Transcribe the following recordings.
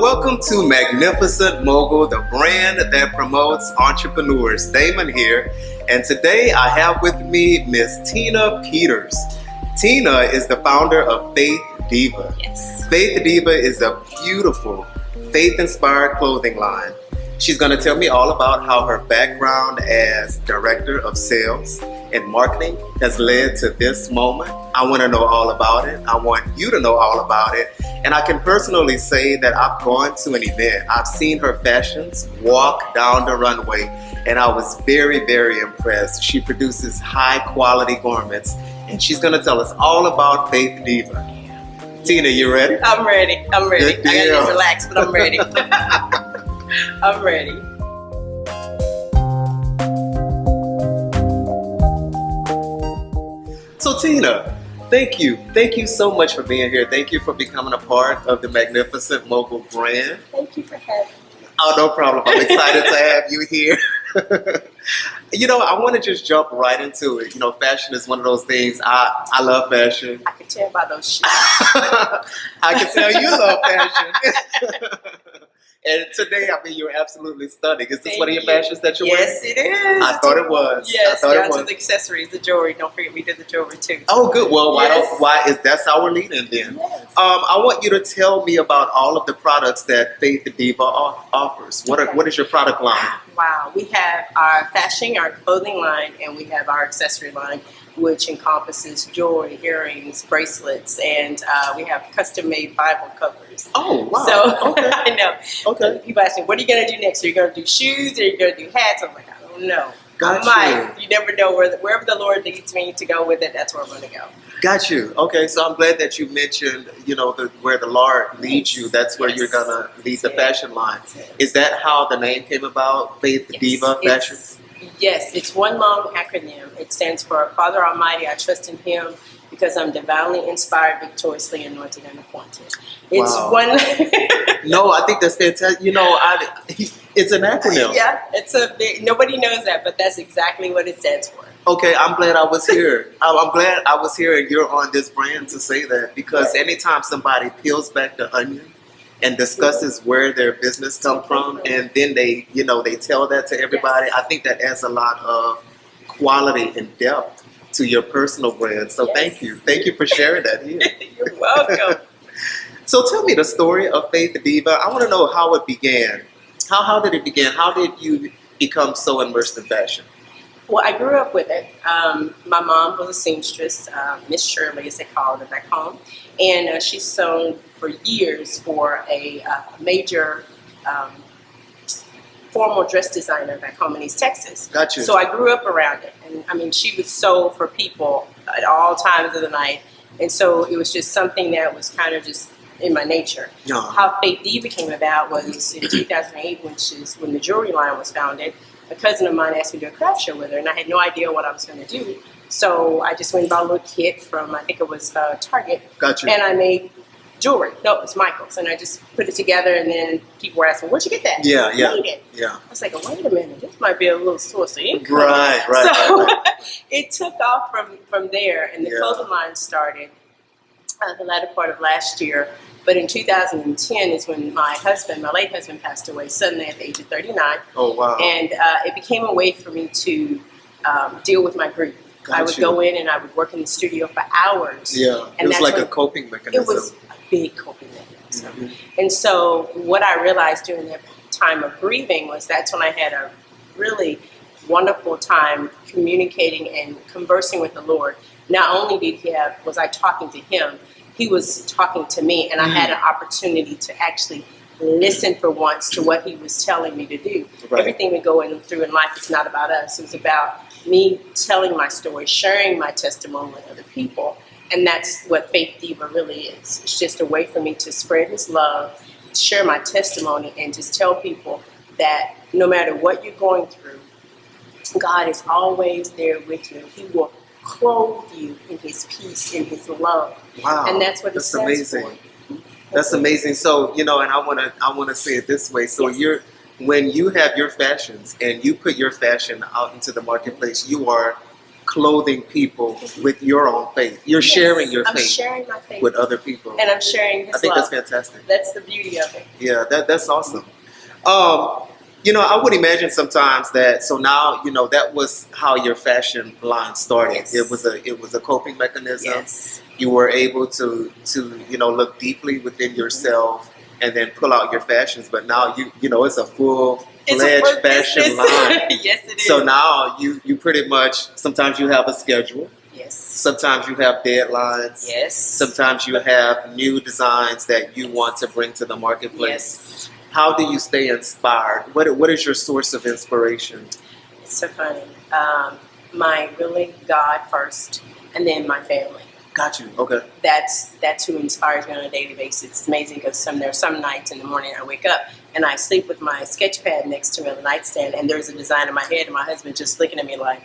Welcome to Magnificent Mogul, the brand that promotes entrepreneurs. Damon here, and today I have with me Miss Tina Peters. Tina is the founder of Faith Diva. Yes. Faith Diva is a beautiful, faith-inspired clothing line. She's going to tell me all about how her background as director of sales and marketing has led to this moment. I want to know all about it. I want you to know all about it. And I can personally say that I've gone to an event. I've seen her fashions walk down the runway, and I was very, very impressed. She produces high quality garments, and she's going to tell us all about Faith Diva. Tina, you ready? I'm ready. Good I gotta deal. get relaxed, but I'm ready. I'm ready. So Tina, thank you. Thank you so much for being here. Thank you for becoming a part of the Magnificent Mogul brand. Thank you for having me. Oh, no problem. I'm excited to have you here. I want to just jump right into it. Fashion is one of those things. I love fashion. I can tell by those shoes. I can tell you love fashion. And today, you're absolutely stunning. Is this one of your fashions that you're wearing? Yes, it is. I thought it was. Yes, I thought down it was. to the accessories, the jewelry. Don't forget we did the jewelry too. Oh, good. Well, Yes. why is that's our lead-in then? Yes. I want you to tell me about all of the products that Faith Diva offers. What is your product line? Wow, we have our fashion, our clothing line, and we have our accessory line, which encompasses jewelry, earrings, bracelets, and we have custom-made Bible covers. Oh, wow. So Okay. I know. Okay. People ask me, what are you going to do next? Are you going to do shoes or are you going to do hats? I'm like, I don't know. Got I might. You never know. Wherever the Lord leads me to go with it, that's where I'm going to go. Got you. Okay, so I'm glad that you mentioned, where the Lord leads you. That's where Yes. you're gonna lead the That's it. fashion line. That's it. Is that how the name came about? Faith Yes. Diva Fashion. Yes, it's one long acronym. It stands for Father Almighty, I trust in Him because I'm divinely inspired, victoriously anointed, and appointed. It's Wow. one. No, I think that's fantastic. It's an acronym. Yeah, it's a big. Nobody knows that, but that's exactly what it stands for. Okay, I'm glad I was here. I'm glad I was here and you're on this brand to say that, because anytime somebody peels back the onion and discusses where their business come from, and then they tell that to everybody, Yes. I think that adds a lot of quality and depth to your personal brand. So Yes. thank you. Thank you for sharing that here. You're welcome. So tell me the story of Faith Diva. I want to know how it began. How did it begin? How did you become so immersed in fashion? Well, I grew up with it. My mom was a seamstress, Miss Shirley, as they called her back home, and she sewn for years for a major formal dress designer back home in East Texas. Gotcha. So I grew up around it, and she would sew for people at all times of the night, and so it was just something that was kind of just in my nature. Yeah. How Faith Diva came about was in 2008, which is when the jewelry line was founded. A cousin of mine asked me to do a craft show with her, and I had no idea what I was going to do. So I just went and bought a little kit from, I think it was Target, Gotcha. and I made jewelry. No, it was Michael's, and I just put it together, and then people were asking, where'd you get that? Yeah. I made it. Yeah. I was like, wait a minute, this might be a little source of income. Right. So right. it took off from there, and the Yeah. clothing line started the latter part of last year. But in 2010 is when my late husband, passed away suddenly at the age of 39. Oh, wow. And it became a way for me to deal with my grief. I would Gotcha. go in and I would work in the studio for hours. Yeah. And It was that's like when- a coping mechanism. It was a big coping mechanism. Mhm. And so what I realized during that time of grieving was that's when I had a really wonderful time communicating and conversing with the Lord. Not only was I talking to Him, He was talking to me, and I had an opportunity to actually listen for once to what He was telling me to do. Right. Everything we go through in life is not about us. It's about me telling my story, sharing my testimony with other people, and that's what Faith Diva really is. It's just a way for me to spread His love, share my testimony, and just tell people that no matter what you're going through, God is always there with you. He will clothe you in His peace, in His love. Wow. And that's what it That's stands amazing. for. That's amazing. So, and I wanna say it this way. So Yes. when you have your fashions and you put your fashion out into the marketplace, you are clothing people with your own faith. You're sharing your I'm faith sharing my faith with other people. and I'm sharing His I think love. that's fantastic. That's the beauty of it. Yeah, that's awesome. You know, I would imagine sometimes that. So now, you know, that was how your fashion line started. Yes. It was a coping mechanism. Yes. You were able to you know, look deeply within yourself and then pull out your fashions. But now you know, it's a full-fledged fashion line. Yes, it is. So now you pretty much, sometimes you have a schedule. Yes. Sometimes you have deadlines. Yes. Sometimes you have new designs that you want to bring to the marketplace. Yes. How do you stay inspired? What is your source of inspiration? It's so funny. My really God first, and then my family. Got you. Okay. That's who inspires me on a daily basis. It's amazing because there are some nights in the morning I wake up and I sleep with my sketch pad next to me on the nightstand, and there's a design in my head, and my husband just looking at me like,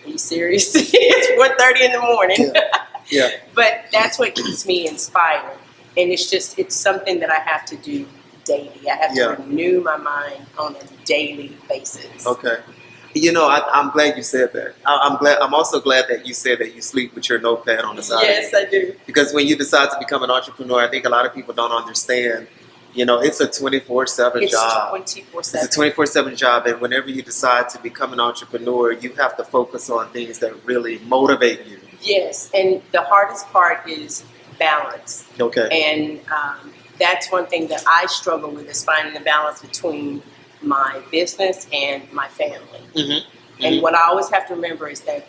"Are you serious?" It's 4:30 in the morning. Yeah. But that's what keeps me inspired, and it's something that I have to do daily. I have to renew my mind on a daily basis. Okay. You know, I'm glad you said that. I'm also glad that you said that you sleep with your notepad on the side. Yes, I do. Because when you decide to become an entrepreneur, I think a lot of people don't understand. You know, it's a 24/7 job. It's 24/7. It's a 24/7 job, and whenever you decide to become an entrepreneur, you have to focus on things that really motivate you. Yes, and the hardest part is balance. Okay. And that's one thing that I struggle with, is finding the balance between my business and my family. Mm-hmm. And what I always have to remember is that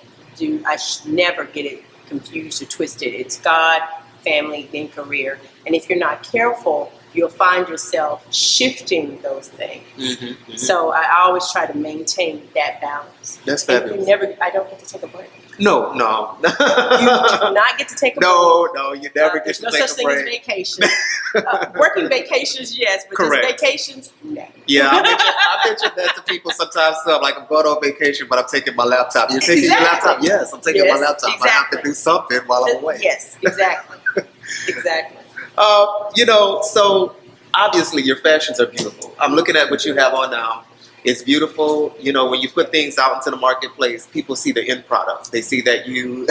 I should never get it confused or twisted. It's God, family, then career. And if you're not careful, you'll find yourself shifting those things. Mm-hmm. Mm-hmm. So I always try to maintain that balance. That's And fabulous. I don't get to take a break. No. You do not get to take a break. No, you never get There's to no take such a thing as break. vacation. Working vacations, yes, but Correct. just vacations, no. Yeah, I mention that to people sometimes. So I'm like, I'm going on vacation, but I'm taking my laptop. You're taking your laptop? Yes, I'm taking my laptop. Exactly. I have to do something while I'm away. Yes, exactly. Exactly. You know, so obviously your fashions are beautiful. I'm looking at what you have on now. It's beautiful. You know, when you put things out into the marketplace, people see the end product. They see that you,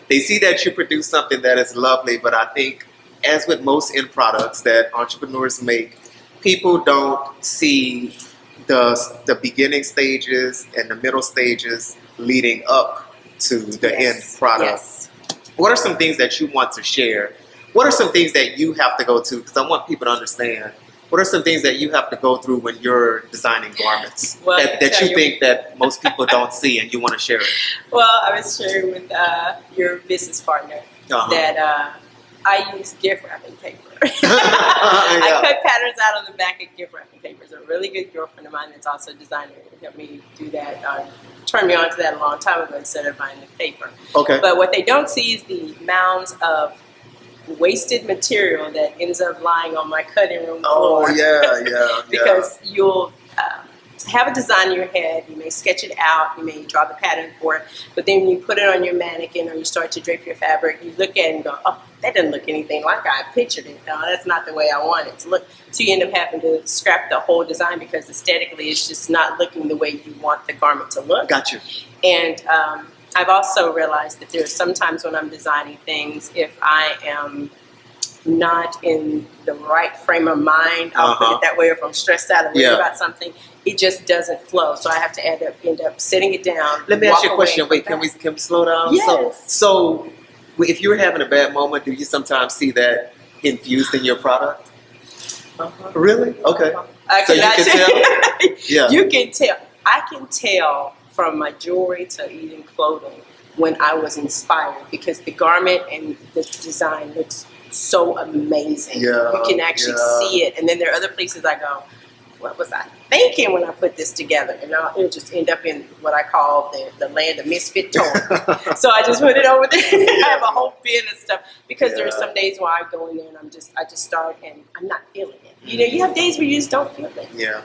they see that you produce something that is lovely. But I think, as with most end products that entrepreneurs make, people don't see the beginning stages and the middle stages leading up to the end product. Yes. What are some things that you want to share? What are some things that you have to go to? Because I want people to understand. What are some things that you have to go through when you're designing garments that you think that most people don't see and you want to share it? Well, I was sharing with your business partner that I use gift wrapping paper. I cut patterns out on the back of gift wrapping paper. It's a really good girlfriend of mine that's also a designer who helped me do that. Turned me on to that a long time ago instead of buying the paper. Okay. But what they don't see is the mounds of wasted material that ends up lying on my cutting room floor. Oh, yeah. Because you'll have a design in your head, you may sketch it out, you may draw the pattern for it, but then when you put it on your mannequin or you start to drape your fabric, you look at it and go, oh, that doesn't look anything like I pictured it. No, that's not the way I want it to look. So you end up having to scrap the whole design because aesthetically it's just not looking the way you want the garment to look. Got you. And I've also realized that there are sometimes when I'm designing things, if I am not in the right frame of mind, I'll put it that way, or if I'm stressed out and worried about something, it just doesn't flow. So I have to end up setting it down. Let me ask you a question. Wait, can we slow down? Yes. So if you're having a bad moment, do you sometimes see that infused in your product? Really? Okay. So you can tell? Yeah. You can tell. I can tell from my jewelry to even clothing when I was inspired, because the garment and the design looks so amazing. Yeah, you can actually see it. And then there are other places I go, what was I thinking when I put this together? And it'll just end up in what I call the land of misfit toys. So I just put it over there. I have a whole bin of stuff because there are some days where I go in there and I just start and I'm not feeling it. You know, you have days where you just don't feel it. Yeah.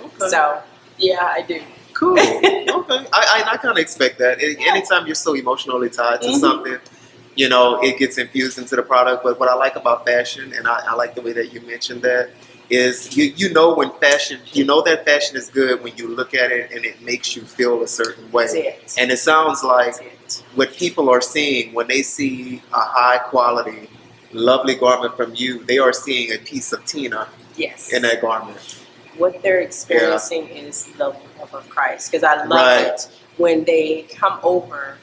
Okay. So, yeah, I do. Cool. Okay. I kind of expect that. Anytime you're so emotionally tied to something, you know, it gets infused into the product. But what I like about fashion, and I like the way that you mentioned that, is you know when fashion, you know that fashion is good when you look at it and it makes you feel a certain way. That's it. And it sounds like That's it. what people are seeing when they see a high quality, lovely garment from you, they are seeing a piece of Tina Yes. in that garment. What they're experiencing is the love of Christ. Because I love Right. it when they come over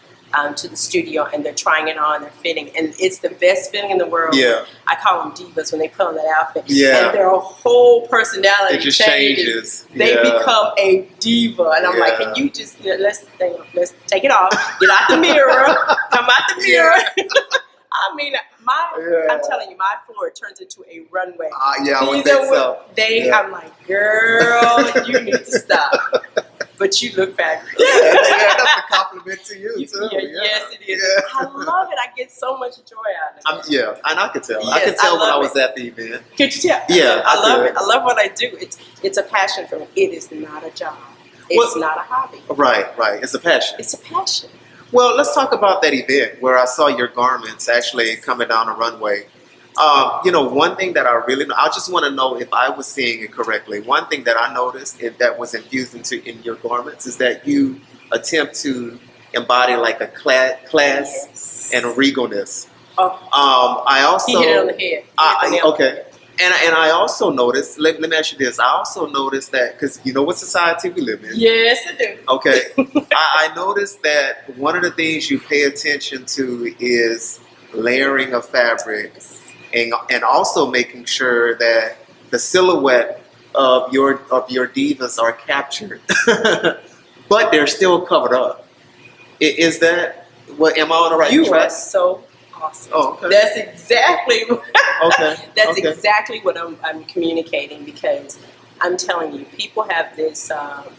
to the studio and they're trying it on, they're fitting, and it's the best feeling in the world. Yeah. I call them divas when they put on that outfit. Yeah. And their whole personality It just changes. changes. They Yeah. become a diva, and I'm like, Yeah. can you just let's take it off, get out the mirror, come out the mirror. I mean, I'm telling you, my floor turns into a runway. Yeah, I would These are think so. what they. Yeah. I'm like, girl, you need to stop. But you look fabulous. Yeah, that's a compliment to you too. Yeah, yes, it is. Yeah. I love it. I get so much joy out of it. Yeah, and I could tell. I Yes, could tell I when I love was at the event. Could you tell? Yeah, I love could. it. I love what I do. It's a passion for me. It is not a job. It's not a hobby. Right. It's a passion. It's a passion. Well, let's talk about that event where I saw your garments actually coming down a runway. One thing that I really know, I just want to know if I was seeing it correctly. One thing that I noticed that was infused in your garments is that you attempt to embody like a class Yes. and a regalness. Oh, I also he hit it on the head. He hit the nail on the okay. head. And I also noticed, let me ask you this, I also noticed that, because you know what society we live in. Yes, I do. Okay. I noticed that one of the things you pay attention to is layering of fabric and also making sure that the silhouette of your divas are captured, but they're still covered up. Is that what? Am I on the right You track? are so awesome. Oh, okay. That's exactly. Okay. That's Okay. exactly what I'm communicating, because I'm telling you, people have this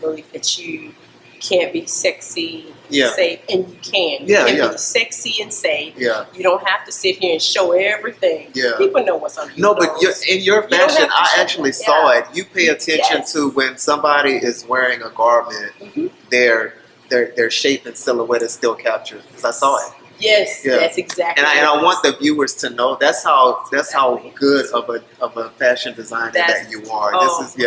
belief that you can't be sexy, Yeah. safe, and you can. Yeah, You can yeah. be sexy and safe. Yeah. You don't have to sit here and show everything. Yeah. People know what's on your No, but clothes. in your You don't fashion, have to I show actually that. saw Yeah. it. You pay attention Yes. to when somebody is wearing a garment, Mhm. their shape and silhouette is still captured. Because I saw it. Yes, Yeah. that's exactly. And what I it want is. the viewers to know that's how Exactly. good of a fashion designer that That's- you are. oh. This is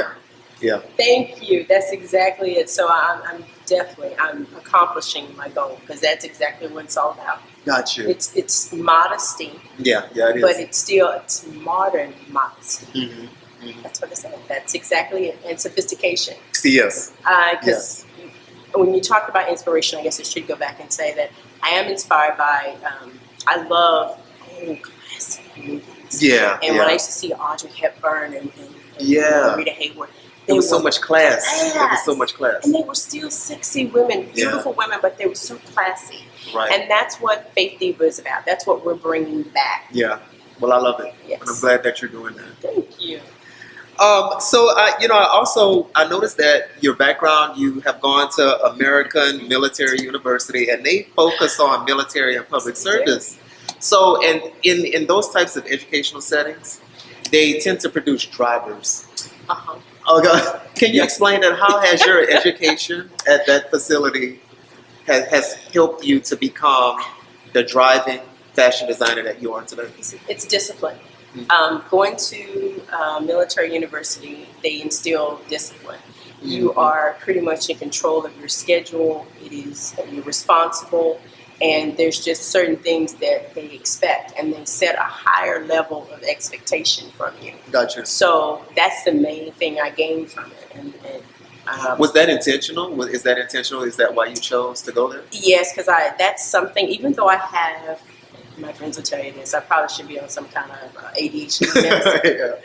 yeah. Thank you. That's exactly it. So I'm accomplishing my goal, because that's exactly what it's all about. Got you. It's modesty, Yeah, it is. but it's modern modesty. Mhm. That's what I said. That's exactly it. And sophistication. Yes. Because when you talk about inspiration, I guess I should go back and say that I am inspired by. I love old classic movies. Yeah. And yeah. when I used to see Audrey Hepburn and Yeah. Rita Hayworth, There was they so were much class. class. There was so much class. And they were still sexy women, beautiful women, but they were so classy. Right. And that's what Faith Diva is about. That's what we're bringing back. Yeah. Well, I love it. Yes. And I'm glad that you're doing that. Thank you. So I noticed that your background, you have gone to American Military University, and they focus on military and public service. So, and in those types of educational settings, they tend to produce drivers. Uh-huh. Okay. Can you explain that? How has your education at that facility has helped you to become the driving fashion designer that you are today? It's discipline. Going to military university, they instill discipline. You are pretty much in control of your schedule. You're responsible, and there's just certain things that they expect, and they set a higher level of expectation from you. Gotcha. So that's the main thing I gained from it. And Was that intentional? Is that intentional? Is that why you chose to go there? yes, because that's something. Even though I have, my friends will tell you this, I probably should be on some kind of ADHD medicine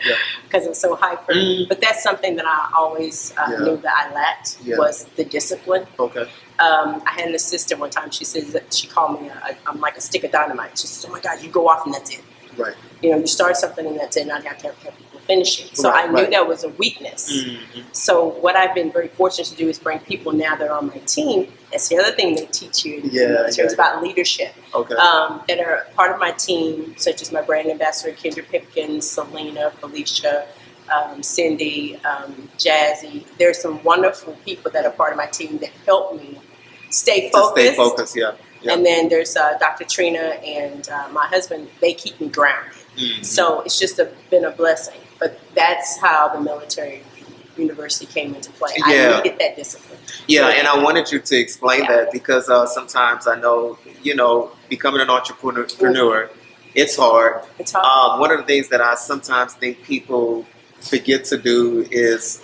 yeah. because I'm so hyper. But that's something that I always knew that I lacked was the discipline. Okay. I had an assistant one time. She says that she called me. I'm like a stick of dynamite. She says, "Oh my God, you go off and that's it. Right. You start something and that's it. Not have to have people finish it." So I knew that was a weakness. Mm-hmm. So what I've been very fortunate to do is bring people now that are on my team. That's the other thing they teach you. It's about leadership. Okay. That are part of my team, such as my brand ambassador, Kendra Pipkins, Selena, Felicia, Cindy, Jazzy. There's some wonderful people that are part of my team that help me stay focused. To stay focused, yeah. And then there's Dr. Trina and my husband. They keep me grounded. Mm-hmm. So it's just been a blessing. But that's how the military university came into play. Yeah. I needed that discipline. Yeah, and I wanted you to explain Yeah. that because sometimes I know, becoming an entrepreneur, it's hard. It's hard. One of the things that I sometimes think people forget to do is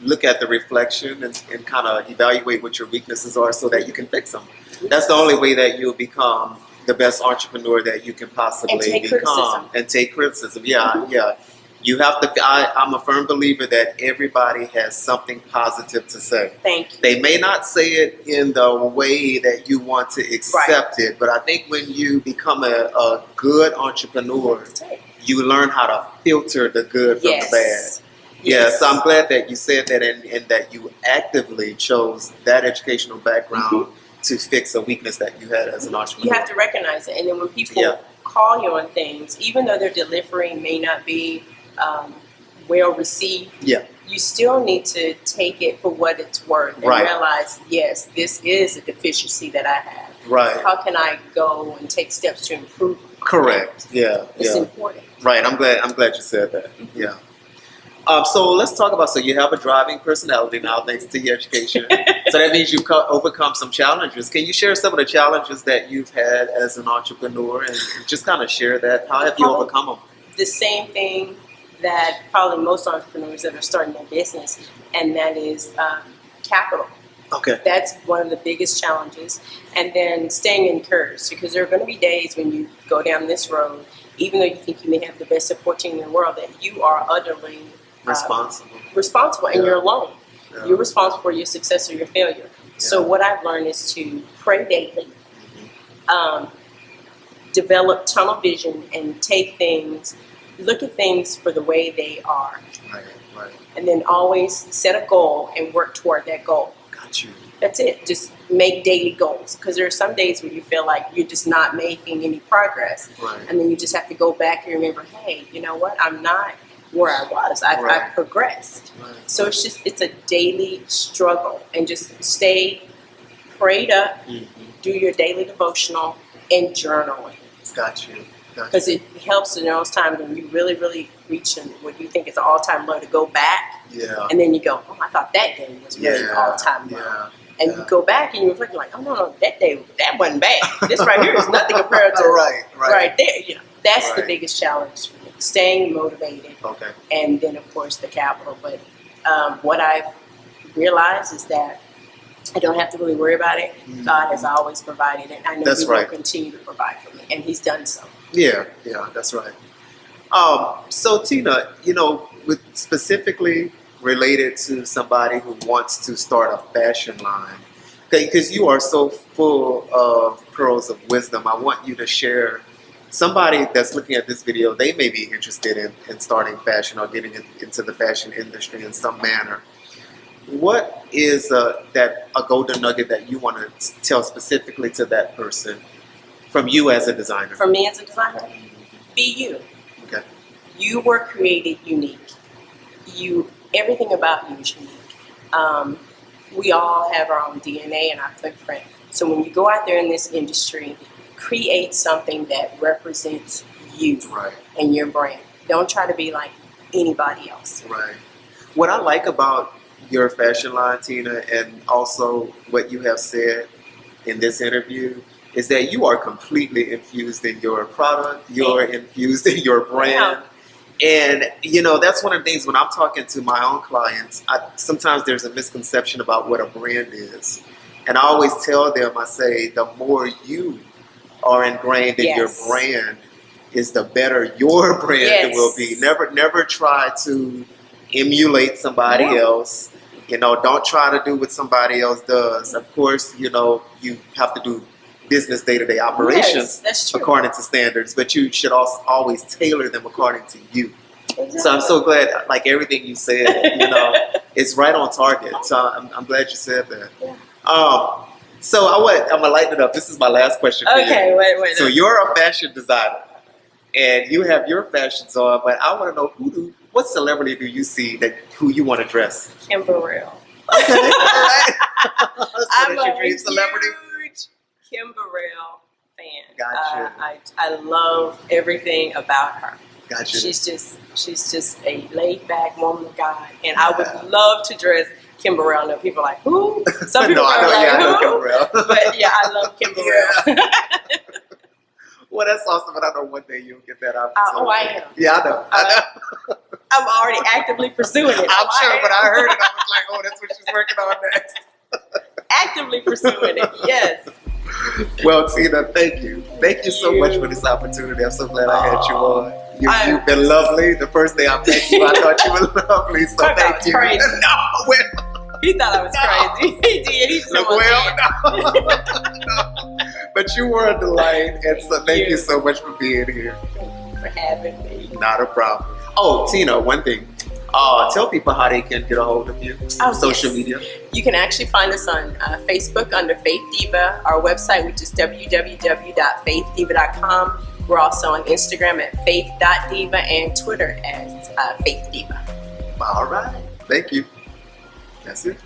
look at the reflection and kind of evaluate what your weaknesses are so that you can fix them. That's the only way that you'll become the best entrepreneur that you can possibly And take become. criticism. And take criticism. Yeah, yeah. You have to. I'm a firm believer that everybody has something positive to say. Thank you. They may not say it in the way that you want to accept it, but I think when you become a good entrepreneur, you learn how to filter the good from the bad. Yeah, so I'm glad that you said that and that you actively chose that educational background to fix a weakness that you had as an entrepreneur. You have to recognize it. And then when people call you on things, even though their delivery may not be well received, you still need to take it for what it's worth and realize, yes, this is a deficiency that I have. Right. How can I go and take steps to improve it? Correct. Yeah. It's important. Right. I'm glad you said that. Yeah. So let's talk about, so you have a driving personality now thanks to your education. So that means you've overcome some challenges. Can you share some of the challenges that you've had as an entrepreneur and just kind of share that? How have you overcome them? The same thing that probably most entrepreneurs that are starting their business, and that is capital. Okay. That's one of the biggest challenges. And then staying encouraged, because there are going to be days when you go down this road, even though you think you may have the best support team in the world, that you are utterly responsible, and you're alone. Yeah. You're responsible for your success or your failure. Yeah. So what I've learned is to pray daily, develop tunnel vision, and look at things for the way they are. Right. And then always set a goal and work toward that goal. Got you. That's it. Just make daily goals, because there are some days where you feel like you're just not making any progress. Right. And then you just have to go back and remember, hey, you know what? I'm not where I was. I've progressed. Right. So it's a daily struggle, and just stay prayed up, do your daily devotional, and journaling. Got you. Because it helps in those times when you really, really reach what you think is an all-time low, to go back. Yeah. And then you go, oh, I thought that day was really all-time low. Yeah. And you go back and you reflect, like, oh, no, that day, that wasn't bad. This right here is nothing compared to right there. You know, that's the biggest challenge for me, staying motivated. Okay. And then, of course, the capital. But what I've realized is that I don't have to really worry about it. God has always provided it. I know He will continue to provide for me, and He's done so. Yeah, that's right. So Tina, with specifically related to somebody who wants to start a fashion line, because you are so full of pearls of wisdom, I want you to share. Somebody that's looking at this video, they may be interested in starting fashion or getting into the fashion industry in some manner. What is a golden nugget that you want to tell specifically to that person from you as a designer? From me as a designer? Be you. Okay. You were created unique. Everything about you is unique. We all have our own DNA and our footprint. So when you go out there in this industry, create something that represents you and your brand. Don't try to be like anybody else. Right. What I like about your fashion line, Tina, and also what you have said in this interview, is that you are completely infused in your product, you're infused in your brand. And, that's one of the things when I'm talking to my own clients, sometimes there's a misconception about what a brand is. And I always tell them, I say, the more you are ingrained in your brand, is the better your brand will be. Never try to emulate somebody else. Don't try to do what somebody else does. Of course, you have to do business day-to-day operations according to standards, but you should also always tailor them according to you. Exactly. So I'm so glad, like everything you said, it's right on target. So I'm glad you said that. Yeah. So I'm gonna lighten it up. This is my last question for you. Okay, wait. So you're a fashion designer, and you have your fashions on, but I want to know what celebrity do you see who you want to dress? Kim Burrell. Okay, all right. So I'm that's your dream celebrity. Huge Kim Burrell fan. Gotcha. I love everything about her. Gotcha. She's just a laid back woman of God, and I would love to dress Kim Burrell. I know people are like, who? Some people No, I are know, like, yeah, I know who? Kim Burrell. But yeah, I love Kim Burrell. Well, that's awesome, but I know one day you'll get that opportunity. Oh, I am. Yeah, I know. I'm already actively pursuing it. I'm sure, but I heard it. I was like, oh, that's what she's working on next. Actively pursuing it, yes. Well, Tina, thank you. Thank you so much for this opportunity. I'm so glad I had you on. You've been lovely. The first day I met you, I thought you were lovely, so thank you. Crazy. No, well, He thought I was crazy. He did. He no, no. But you were a delight, and so thank you so much for being here. For having me. Not a problem. Oh, Tina, one thing. Tell people how they can get a hold of you. Social media. You can actually find us on Facebook under Faith Diva, our website, which is www.faithdiva.com. We're also on Instagram at faith.diva and Twitter as Faith Diva. All right. Thank you. That's it.